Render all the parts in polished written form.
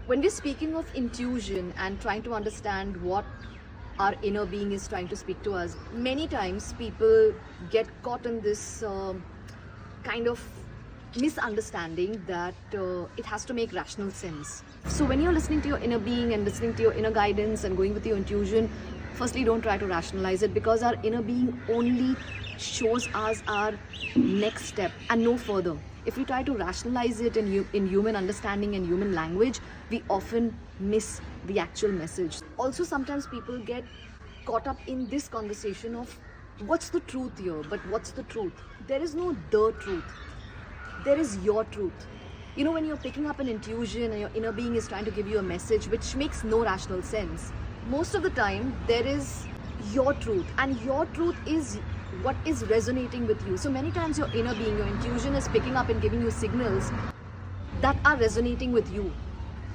When we're speaking of intuition and trying to understand what our inner being is trying to speak to us, many times people get caught in this kind of misunderstanding that it has to make rational sense. So when you're listening to your inner being and listening to your inner guidance and going with your intuition, firstly, don't try to rationalize it, because our inner being only shows us our next step and no further. If we try to rationalize it in human understanding and human language, we often miss the actual message. Also, sometimes people get caught up in this conversation of what's the truth here, but what's the truth? There is no the truth. There is your truth. You know, when you're picking up an intuition and your inner being is trying to give you a message which makes no rational sense, most of the time there is your truth, and your truth is what is resonating with you. So many times your inner being, your intuition is picking up and giving you signals that are resonating with you.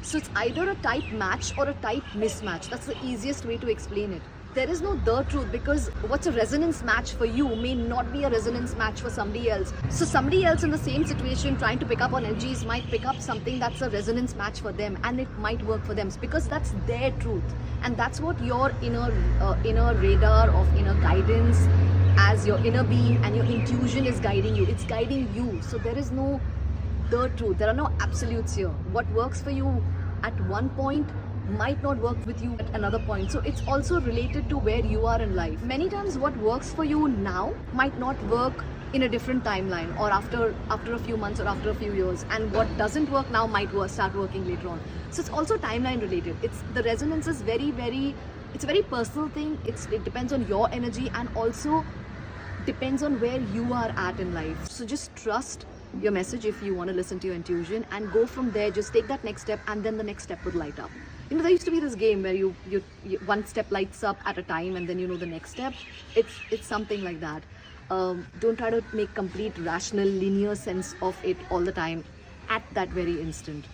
So it's either a type match or a type mismatch. That's the easiest way to explain it. There is no the truth, because what's a resonance match for you may not be a resonance match for somebody else. So somebody else in the same situation trying to pick up on energies might pick up something that's a resonance match for them, and it might work for them because that's their truth. And that's what your inner radar of inner guidance, as your inner being and your intuition is guiding you. It's guiding you. So there is no the truth. There are no absolutes here. What works for you at one point might not work with you at another point. So it's also related to where you are in life. Many times what works for you now might not work in a different timeline, or after a few months or after a few years, and what doesn't work now might start working later on. So it's also timeline related. It's the resonance is it's a very personal thing. It depends on your energy, and also depends on where you are at in life. So just trust your message if you want to listen to your intuition, and go from there. Just take that next step, and then the next step would light up. You know, there used to be this game where you one step lights up at a time, and then you know the next step. It's something like that. Don't try to make complete rational linear sense of it all the time at that very instant.